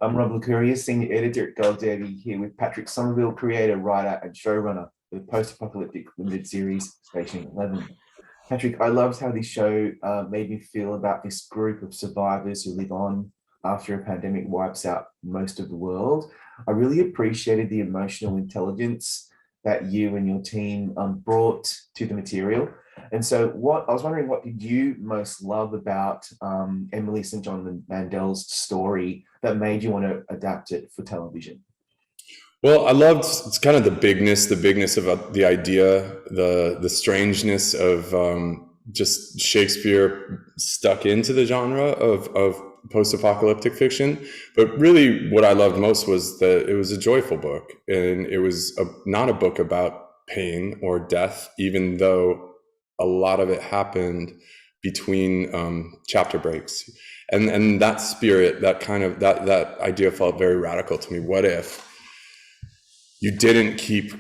I'm Rob Licuria, Senior Editor at Gael here with Patrick Somerville, creator, writer, and showrunner for the post-apocalyptic limited series Station 11. Patrick, I loved how this show made me feel about this group of survivors who live on after a pandemic wipes out most of the world. I really appreciated the emotional intelligence that you and your team brought to the material. And so what I was wondering, what did you most love about Emily St. John Mandel's story that made you want to adapt it for television? Well, I loved it's kind of the bigness of the idea, the strangeness of just Shakespeare stuck into the genre of post-apocalyptic fiction. But really what I loved most was that it was a joyful book, and it was not a book about pain or death, even though a lot of it happened between chapter breaks. And that spirit, that idea felt very radical to me. What if you didn't keep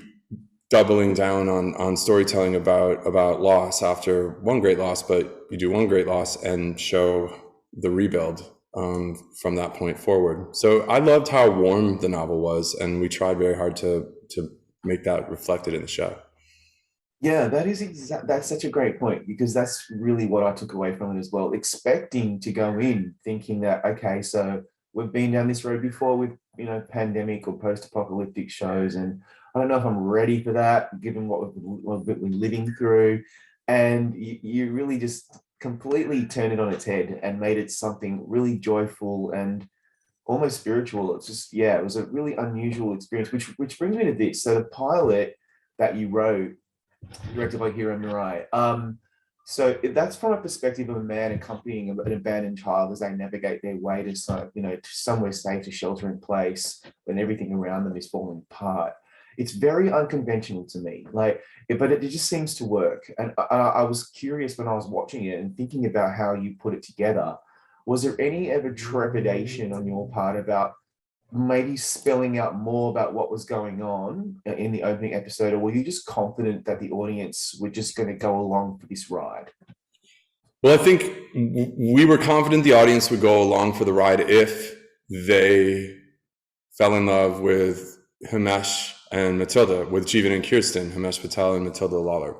doubling down on storytelling about loss after one great loss, but you do one great loss and show the rebuild from that point forward. So I loved how warm the novel was, and we tried very hard to make that reflected in the show. Yeah, that's such a great point, because that's really what I took away from it as well. Expecting to go in thinking that, okay, so we've been down this road before with, pandemic or post-apocalyptic shows, and I don't know if I'm ready for that, given what we've been living through. And you really just completely turned it on its head and made it something really joyful and almost spiritual. It's just, yeah, it was a really unusual experience, which brings me to this. So the pilot that you wrote, directed by Hiro Murai. So that's from a perspective of a man accompanying an abandoned child as they navigate their way to somewhere safe, to shelter in place when everything around them is falling apart. It's very unconventional to me, but it just seems to work. And I was curious when I was watching it and thinking about how you put it together. Was there any ever trepidation on your part about maybe spelling out more about what was going on in the opening episode, or were you just confident that the audience were just going to go along for this ride? Well, I think we were confident the audience would go along for the ride if they fell in love with Hamish and Matilda, with Jeevan and Kirsten, Hamish Patel and Matilda Lawler.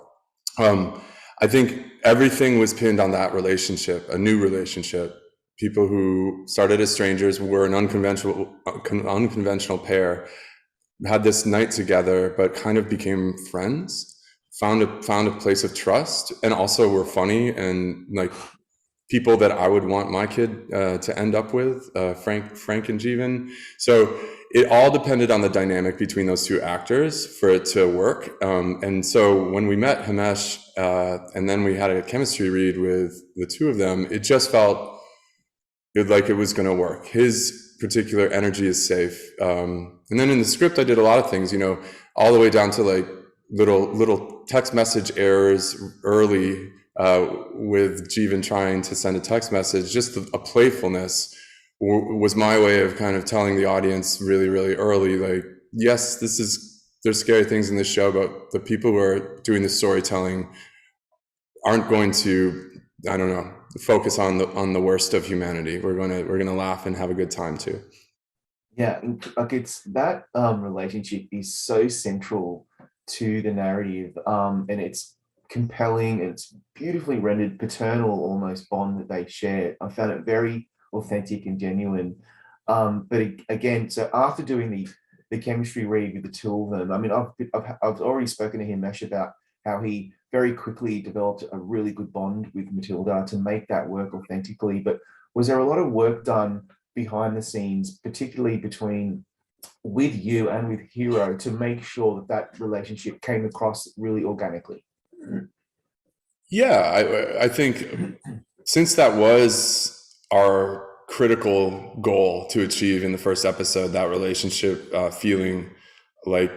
I think everything was pinned on that relationship, a new relationship. People who started as strangers, were an unconventional pair, had this night together, but kind of became friends, found a place of trust, and also were funny and like people that I would want my kid to end up with, Frank and Jeevan. So it all depended on the dynamic between those two actors for it to work. And so when we met Hamish, and then we had a chemistry read with the two of them, it just felt like it was going to work. His particular energy is safe. And then in the script, I did a lot of things, all the way down to like little text message errors early with Jeevan trying to send a text message. Just a playfulness was my way of kind of telling the audience really, really early, like, yes, there's scary things in this show, but the people who are doing the storytelling aren't going to, I don't know, focus on the worst of humanity. We're gonna laugh and have a good time too. Yeah, like it's that relationship is so central to the narrative, and it's compelling. It's beautifully rendered, paternal almost bond that they share. I found it very authentic and genuine. But again, so after doing the chemistry read with the two of them, I mean, I've already spoken to him, Mesh, about how he very quickly developed a really good bond with Matilda to make that work authentically. But was there a lot of work done behind the scenes, particularly with you and with Hiro, to make sure that relationship came across really organically? Yeah, I think since that was our critical goal to achieve in the first episode, that relationship feeling like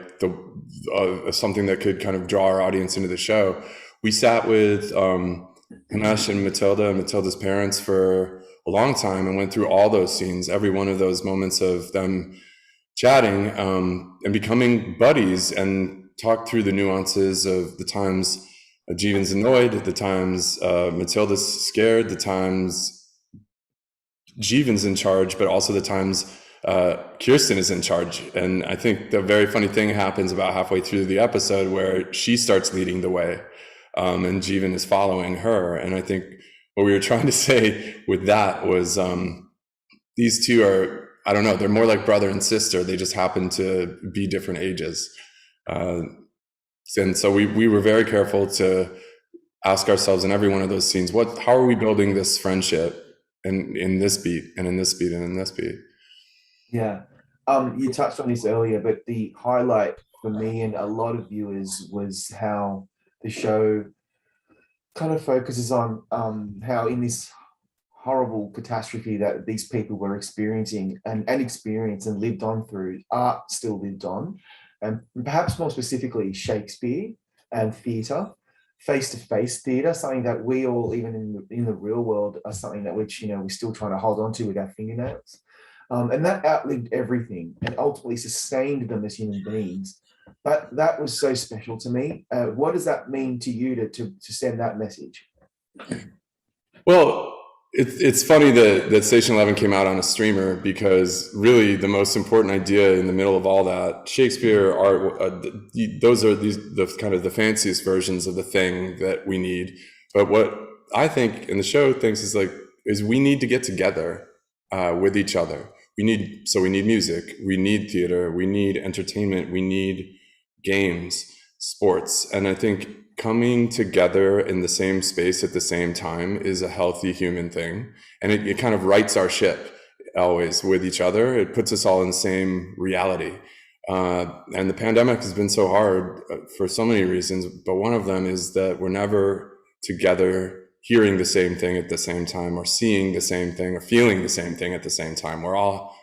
something that could kind of draw our audience into the show, we sat with Hamish and Matilda and Matilda's parents for a long time and went through all those scenes, every one of those moments of them chatting and becoming buddies, and talked through the nuances of the times Jeevan's annoyed, the times Matilda's scared, the times Jeevan's in charge, but also the times Kirsten is in charge. And I think the very funny thing happens about halfway through the episode where she starts leading the way, and Jeevan is following her. And I think what we were trying to say with that was, these two are, I don't know, they're more like brother and sister. They just happen to be different ages. And so we were very careful to ask ourselves in every one of those scenes, how are we building this friendship in this beat and in this beat and in this beat? Yeah. You touched on this earlier, but the highlight for me and a lot of viewers was how the show kind of focuses on how in this horrible catastrophe that these people were experiencing and experienced and lived on through, art still lived on, and perhaps more specifically Shakespeare and theatre, face-to-face theatre, something that we all, even in the real world, are something that we're still trying to hold on to with our fingernails. And that outlived everything and ultimately sustained them as human beings. But that was so special to me. What does that mean to you to send that message? Well, it's funny that Station 11 came out on a streamer, because really the most important idea in the middle of all that, Shakespeare art, those are the kind of the fanciest versions of the thing that we need. But what I think, and the show thinks, is we need to get together with each other. We need music, we need theater, we need entertainment, we need games, sports. And I think coming together in the same space at the same time is a healthy human thing. And it kind of rights our ship always with each other. It puts us all in the same reality. And the pandemic has been so hard for so many reasons, but one of them is that we're never together hearing the same thing at the same time, or seeing the same thing, or feeling the same thing at the same time. We're all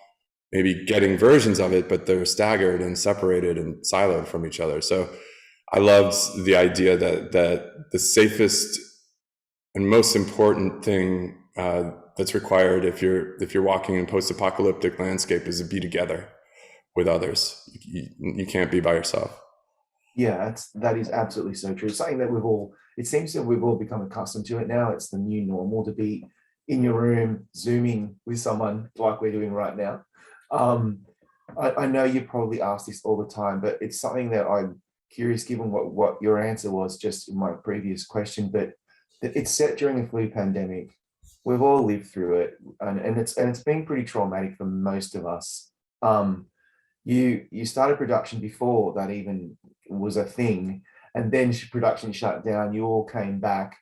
maybe getting versions of it, but they're staggered and separated and siloed from each other. So I loved the idea that the safest and most important thing that's required if you're walking in post-apocalyptic landscape is to be together with others. You can't be by yourself. Yeah, that is absolutely so true. Something that it seems that we've all become accustomed to it now. It's the new normal to be in your room, Zooming with someone like we're doing right now. I know you probably ask this all the time, but it's something that I'm curious, given what your answer was just in my previous question, but it's set during the flu pandemic. We've all lived through it, and it's been pretty traumatic for most of us. You started production before that even was a thing, and then production shut down. You all came back.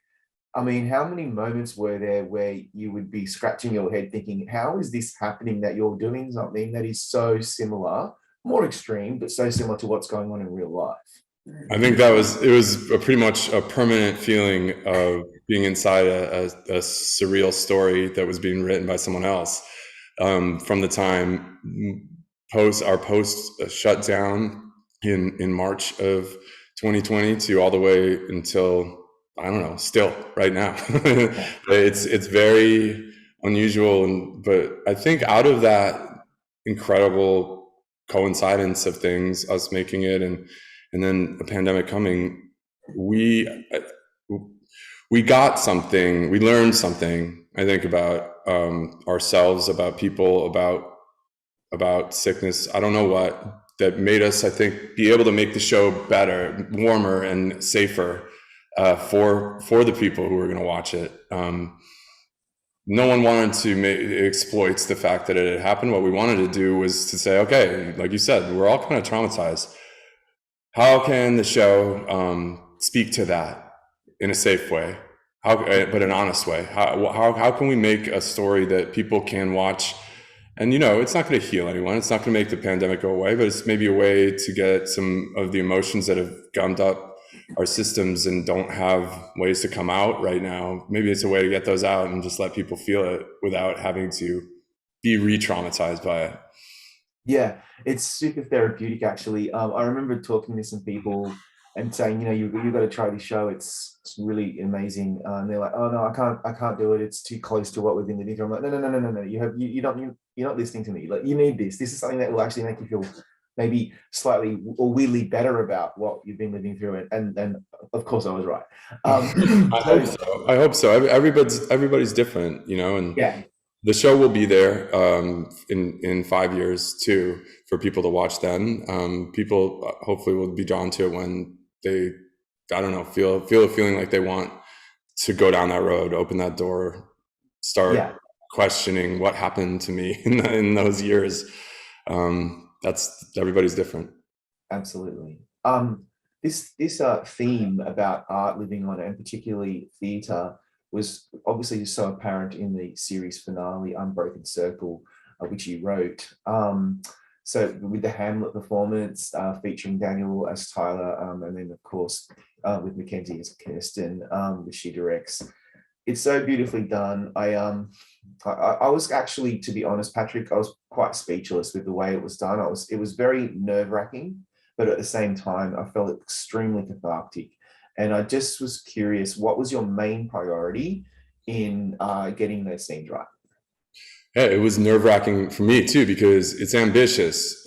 I mean, how many moments were there where you would be scratching your head thinking, how is this happening, that you're doing something that is so similar, more extreme, but so similar to what's going on in real life? I think it was pretty much a permanent feeling of being inside a surreal story that was being written by someone else. From the time our post shutdown in March of 2020 to all the way until, I don't know, still right now. It's very unusual, but I think out of that incredible coincidence of things, us making it and then a pandemic coming, we got something, we learned something, I think, about ourselves, about people, about sickness. I don't know what, that made us, I think, be able to make the show better, warmer, and safer for the people who were going to watch it. No one wanted to exploit the fact that it had happened. What we wanted to do was to say, okay, like you said, we're all kind of traumatized. How can the show speak to that in a safe way, but an honest way? How can we make a story that people can watch? And, it's not going to heal anyone. It's not going to make the pandemic go away, but it's maybe a way to get some of the emotions that have gummed up our systems and don't have ways to come out right now. Maybe it's a way to get those out and just let people feel it without having to be re-traumatized by it. Yeah, it's super therapeutic, actually. I remember talking to some people and saying, you've got to try this show. It's really amazing. And they're like, oh no, I can't do it. It's too close to what we've been living through. I'm like, no. You're not listening to me. Like, you need this. This is something that will actually make you feel maybe slightly or weirdly better about what you've been living through. And of course I was right. I hope so. Everybody's different, and yeah. The show will be there in 5 years too for people to watch then. People hopefully will be drawn to it when they, I don't know, feel a feeling like they want to go down that road, open that door, start questioning what happened to me in those years. That's, everybody's different. Absolutely. This theme about art living on, and particularly theatre, was obviously so apparent in the series finale, Unbroken Circle, which you wrote. So with the Hamlet performance featuring Daniel as Tyler, and then of course with Mackenzie as Kirsten, which she directs. It's so beautifully done. I was actually, to be honest, Patrick, I was quite speechless with the way it was done. It was very nerve-wracking, but at the same time, I felt extremely cathartic. And I just was curious, what was your main priority in getting those scenes right? Yeah, it was nerve-wracking for me too, because it's ambitious.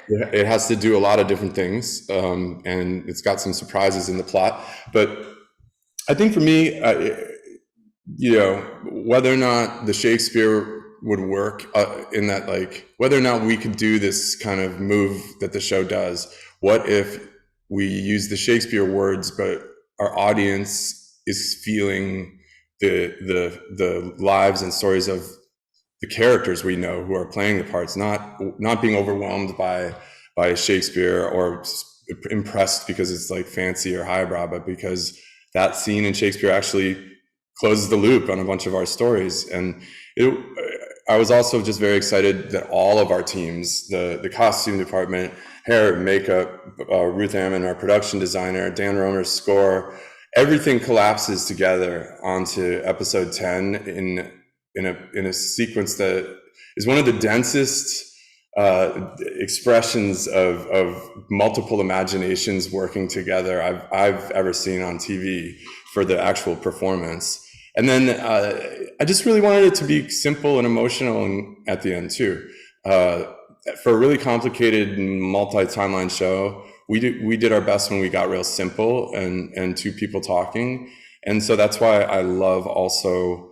It has to do a lot of different things, and it's got some surprises in the plot. But I think for me, whether or not the Shakespeare would work in that, like, whether or not we could do this kind of move that the show does. What if we use the Shakespeare words, but our audience is feeling the lives and stories of the characters we know who are playing the parts, not being overwhelmed by Shakespeare or impressed because it's like fancy or highbrow, but because that scene in Shakespeare actually closes the loop on a bunch of our stories. And I was also just very excited that all of our teams, the costume department, hair, makeup, Ruth Ammon, our production designer, Dan Romer's score, everything collapses together onto episode 10 in a sequence that is one of the densest expressions of multiple imaginations working together I've ever seen on TV for the actual performance. And then I just really wanted it to be simple and emotional at the end too. For a really complicated multi-timeline show, we did our best when we got real simple and two people talking. And so that's why I love also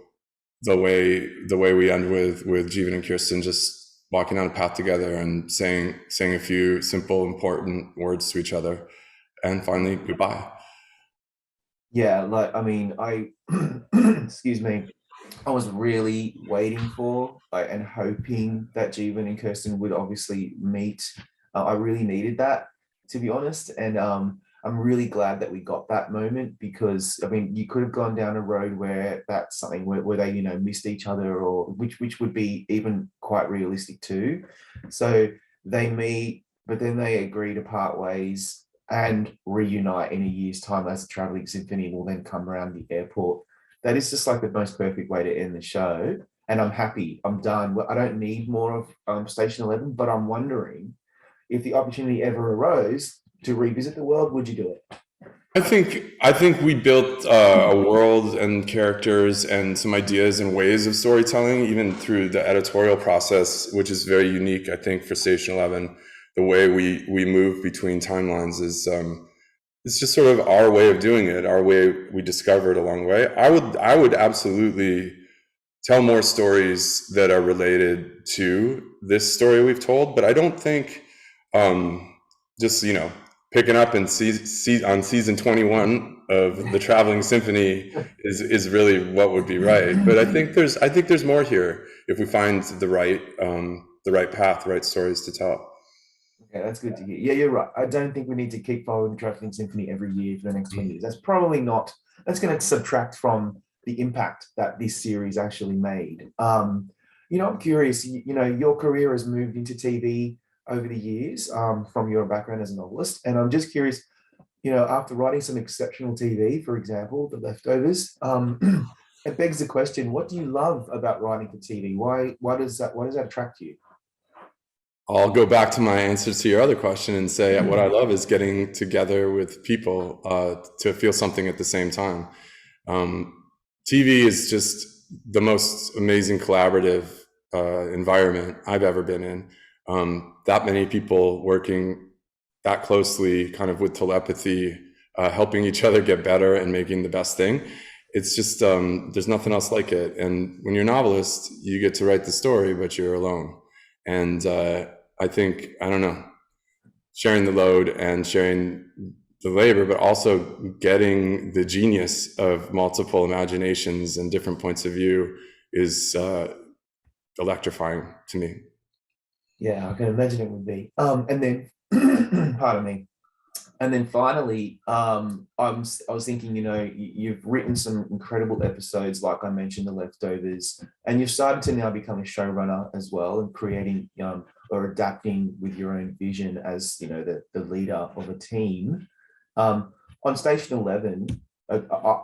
the way we end with Jeevan and Kirsten just walking down a path together and saying a few simple, important words to each other, and finally goodbye. Yeah, like, I mean, excuse me, I was really waiting for and hoping that Jeevan and Kirsten would obviously meet. I really needed that, to be honest, and I'm really glad that we got that moment, because I mean, you could have gone down a road where that's something where they missed each other, or which would be even quite realistic too. So they meet, but then they agree to part ways and reunite in a year's time as the traveling symphony will then come around the airport. That is just like the most perfect way to end the show. And I'm happy. I'm done. I don't need more of Station 11, but I'm wondering if the opportunity ever arose to revisit the world, would you do it? I think we built a world and characters and some ideas and ways of storytelling, even through the editorial process, which is very unique, I think, for Station 11. The way we move between timelines is it's just sort of our way of doing it, our way we discovered along the way. I would absolutely tell more stories that are related to this story we've told, but I don't think just picking up and on season 21 of the Traveling Symphony is really what would be right. But I think there's more here if we find the right path, the right stories to tell. Okay, that's good to hear. Yeah, you're right. I don't think we need to keep following the Traveling Symphony every year for the next 20 years. That's probably not. That's going to subtract from the impact that this series actually made. I'm curious. Your career has moved into TV over the years from your background as a novelist, and I'm just curious. After writing some exceptional TV, for example, The Leftovers, it begs the question: what do you love about writing for TV? Why does that attract you? I'll go back to my answer to your other question and say what I love is getting together with people to feel something at the same time. TV is just the most amazing collaborative environment I've ever been in. That many people working that closely, kind of with telepathy, helping each other get better and making the best thing. it's just there's nothing else like it. And when you're a novelist, you get to write the story, but you're alone. And I think, I don't know, sharing the load and sharing the labor, but also getting the genius of multiple imaginations and different points of view is electrifying to me. Yeah, I can imagine it would be. And then, pardon me. And then finally, I was thinking, you've written some incredible episodes, like I mentioned, The Leftovers, and you've started to now become a showrunner as well, and creating or adapting with your own vision as the leader of a team. On Station 11,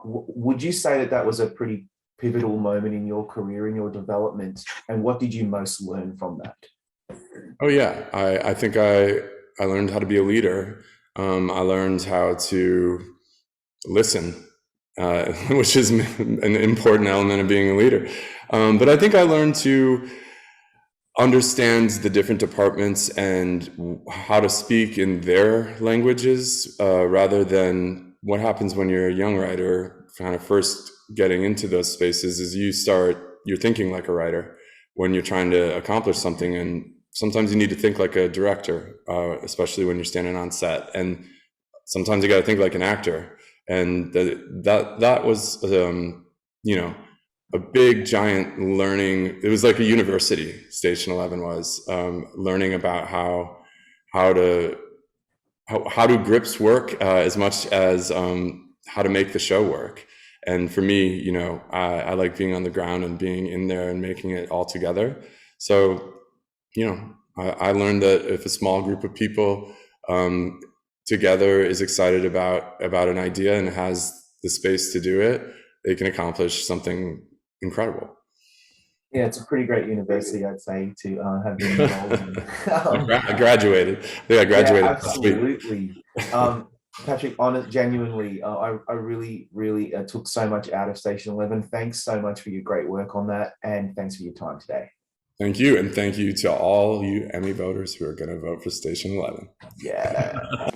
would you say that was a pretty pivotal moment in your career, in your development, and what did you most learn from that? Oh yeah, I think I learned how to be a leader. I learned how to listen, which is an important element of being a leader. But I think I learned to understand the different departments and how to speak in their languages, rather than what happens when you're a young writer, kind of first getting into those spaces, is you're thinking like a writer when you're trying to accomplish something. And sometimes you need to think like a director, especially when you're standing on set. And sometimes you got to think like an actor. And that was, a big, giant learning. It was like a university, Station 11 was, learning about how do grips work, as much as how to make the show work. And for me, I like being on the ground and being in there and making it all together. So, I learned that if a small group of people together is excited about an idea and has the space to do it, they can accomplish something incredible. Yeah, it's a pretty great university, I'd say, to have been involved in. I graduated. Yeah, I graduated. Yeah, absolutely. Patrick, genuinely, I really, really took so much out of Station 11. Thanks so much for your great work on that, and thanks for your time today. Thank you, and thank you to all you Emmy voters who are going to vote for Station 11. Yeah.